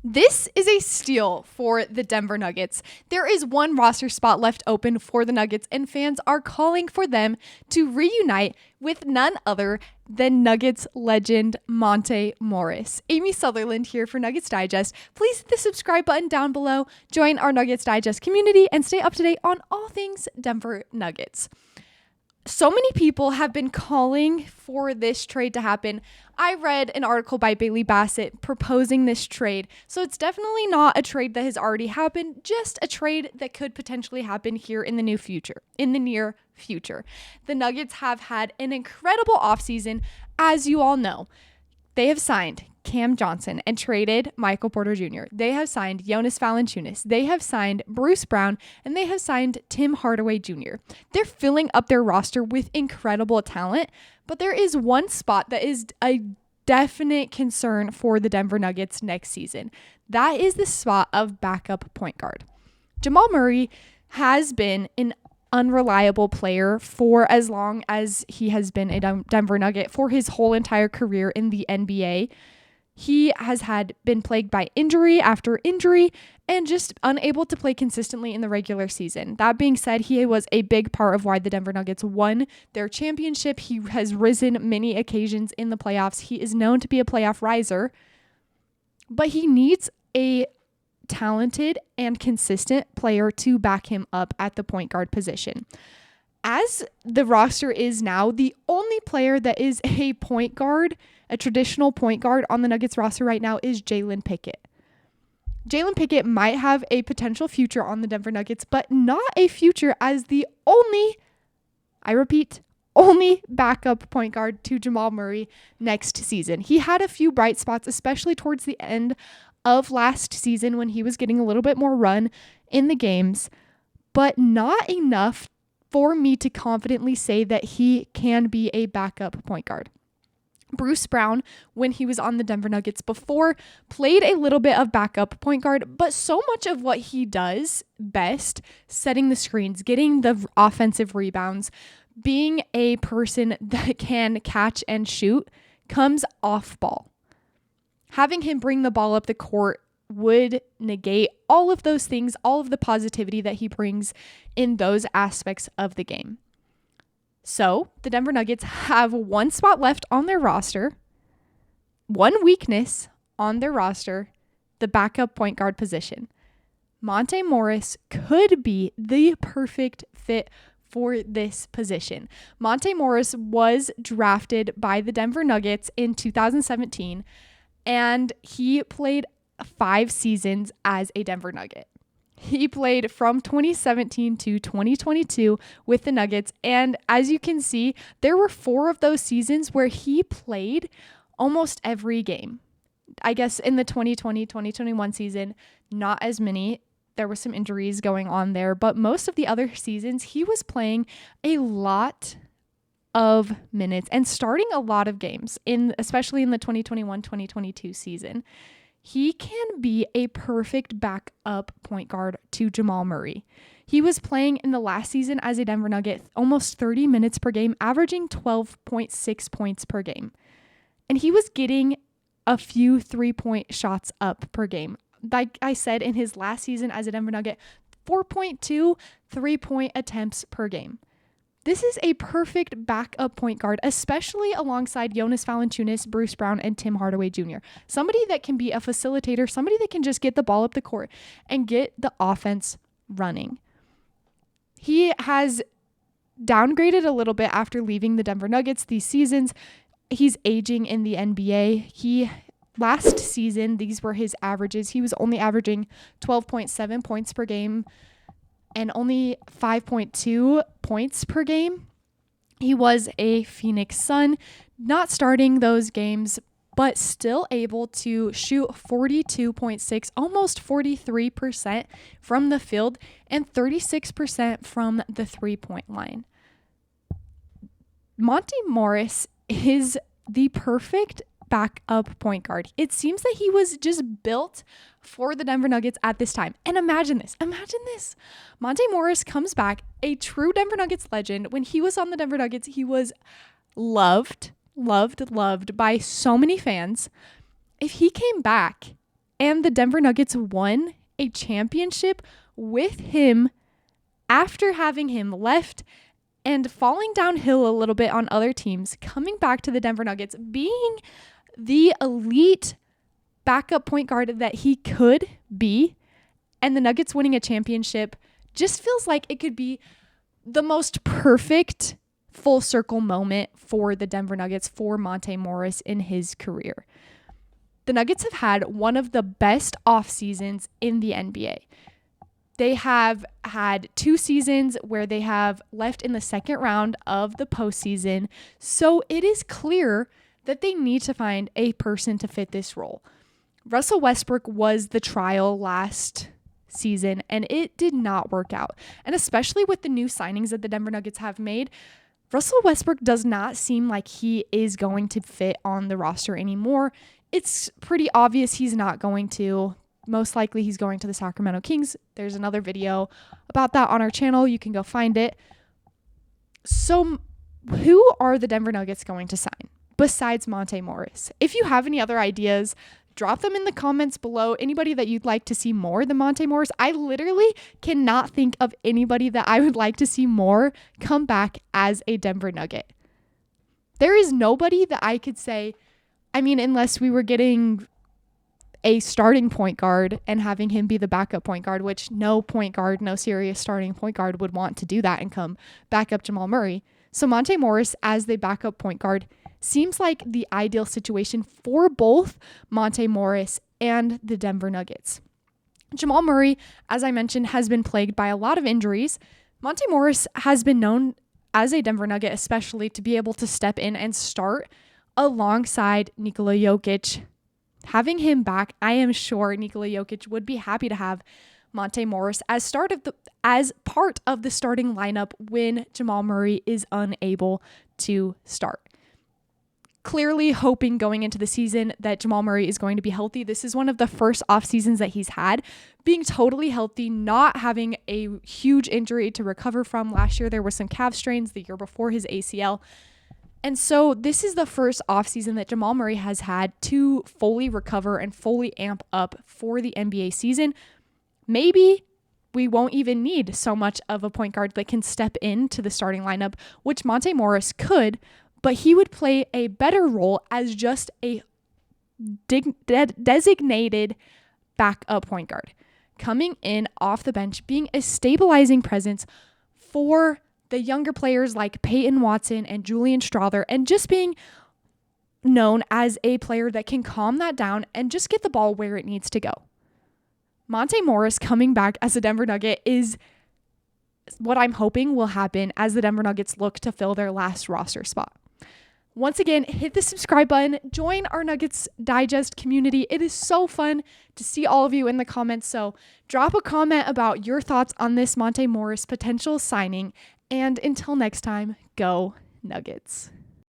This is a steal for the Denver Nuggets. There is one roster spot left open for the Nuggets, and fans are calling for them to reunite with none other than Nuggets legend Monte Morris. Amy Sutherland here for Nuggets Digest. Please hit the subscribe button down below, join our Nuggets Digest community, and stay up to date on all things Denver Nuggets. So many people have been calling for this trade to happen. I read an article by Bailey Bassett proposing this trade. So it's definitely not a trade that has already happened, just a trade that could potentially happen here in the near future. The Nuggets have had an incredible offseason, as you all know. They have signed Cam Johnson and traded Michael Porter Jr. They have signed Jonas Valanciunas. They have signed Bruce Brown, and they have signed Tim Hardaway Jr. They're filling up their roster with incredible talent, but there is one spot that is a definite concern for the Denver Nuggets next season. That is the spot of backup point guard. Jamal Murray has been an unreliable player for as long as he has been a Denver Nugget, for his whole entire career in the NBA. He has been plagued by injury after injury and just unable to play consistently in the regular season. That being said, he was a big part of why the Denver Nuggets won their championship. He has risen many occasions in the playoffs. He is known to be a playoff riser, but he needs a talented and consistent player to back him up at the point guard position. As the roster is now, the only player that is a point guard, a traditional point guard on the Nuggets roster right now, is Jalen Pickett. Jalen Pickett might have a potential future on the Denver Nuggets, but not a future as the only backup point guard to Jamal Murray next season. He had a few bright spots, especially towards the end of last season when he was getting a little bit more run in the games, but not enough for me to confidently say that he can be a backup point guard. Bruce Brown, when he was on the Denver Nuggets before, played a little bit of backup point guard, but so much of what he does best, setting the screens, getting the offensive rebounds, being a person that can catch and shoot, comes off ball. Having him bring the ball up the court would negate all of those things, all of the positivity that he brings in those aspects of the game. So the Denver Nuggets have one spot left on their roster, one weakness on their roster, the backup point guard position. Monte Morris could be the perfect fit for this position. Monte Morris was drafted by the Denver Nuggets in 2017, and he played 5 seasons as a Denver Nugget. He played from 2017 to 2022 with the Nuggets, and as you can see, there were 4 of those seasons where he played almost every game. I guess in the 2020-2021 season, not as many. There were some injuries going on there, but most of the other seasons, he was playing a lot of minutes and starting a lot of games, especially in the 2021-2022 season. He can be a perfect backup point guard to Jamal Murray. He was playing in the last season as a Denver Nugget almost 30 minutes per game, averaging 12.6 points per game. And he was getting a few 3-point shots up per game. Like I said, in his last season as a Denver Nugget, 4.2 3-point attempts per game. This is a perfect backup point guard, especially alongside Jonas Valanciunas, Bruce Brown, and Tim Hardaway Jr. Somebody that can be a facilitator, somebody that can just get the ball up the court and get the offense running. He has downgraded a little bit after leaving the Denver Nuggets these seasons. He's aging in the NBA. Last season, these were his averages. He was only averaging 12.7 points per game and only 5.2 points per game. He was a Phoenix Sun, not starting those games, but still able to shoot 42.6, almost 43% from the field and 36% from the 3-point line. Monte Morris is the perfect backup point guard. It seems that he was just built for the Denver Nuggets at this time. And imagine this. Monte Morris comes back, a true Denver Nuggets legend. When he was on the Denver Nuggets, he was loved by so many fans. If he came back And the Denver Nuggets won a championship with him after having him left and falling downhill a little bit on other teams, coming back to the Denver Nuggets, being the elite backup point guard that he could be, and the Nuggets winning a championship just feels like it could be the most perfect full circle moment for the Denver Nuggets, for Monte Morris in his career. The Nuggets have had one of the best off seasons in the NBA. They have had 2 seasons where they have left in the second round of the postseason. So it is clear that they need to find a person to fit this role. Russell Westbrook was the trial last season, and it did not work out. And especially with the new signings that the Denver Nuggets have made, Russell Westbrook does not seem like he is going to fit on the roster anymore. It's pretty obvious he's not going to. Most likely he's going to the Sacramento Kings. There's another video about that on our channel. You can go find it. So who are the Denver Nuggets going to sign besides Monte Morris? If you have any other ideas, drop them in the comments below. Anybody that you'd like to see more than Monte Morris. I literally cannot think of anybody that I would like to see more come back as a Denver Nugget. There is nobody that I could say, I mean, unless we were getting a starting point guard and having him be the backup point guard, which no point guard, no serious starting point guard would want to do that and come back up Jamal Murray. So Monte Morris as the backup point guard seems like the ideal situation for both Monte Morris and the Denver Nuggets. Jamal Murray, as I mentioned, has been plagued by a lot of injuries. Monte Morris has been known as a Denver Nugget, especially to be able to step in and start alongside Nikola Jokić. Having him back, I am sure Nikola Jokić would be happy to have Monte Morris as part of the starting lineup when Jamal Murray is unable to start. Clearly hoping going into the season that Jamal Murray is going to be healthy. This is one of the first off seasons that he's had, being totally healthy, not having a huge injury to recover from. Last year there were some calf strains, the year before his ACL. And so this is the first offseason that Jamal Murray has had to fully recover and fully amp up for the NBA season. Maybe we won't even need so much of a point guard that can step into the starting lineup, which Monte Morris could, but he would play a better role as just a designated backup point guard, coming in off the bench, being a stabilizing presence for the younger players like Peyton Watson and Julian Strawther, and just being known as a player that can calm that down and just get the ball where it needs to go. Monte Morris coming back as a Denver Nugget is what I'm hoping will happen as the Denver Nuggets look to fill their last roster spot. Once again, hit the subscribe button, join our Nuggets Digest community. It is so fun to see all of you in the comments. So drop a comment about your thoughts on this Monte Morris potential signing. And until next time, go Nuggets.